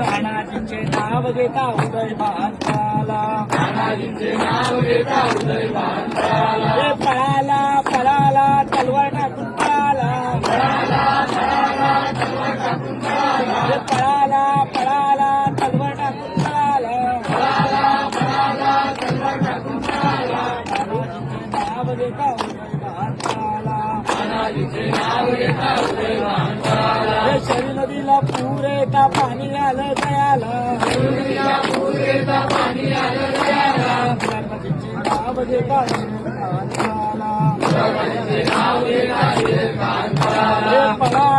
तानाजींचे नाव घेता उदय भानसाला पळाला पळाला तलवार टाकून पळाला पळाला पळाला तलवार टाकून पळाला तानाजींचे नाव घेता उदय भानसाला शरी नदीला पूर येता पाणी आलं दयाला गणपतीचे नाव घेता पळाला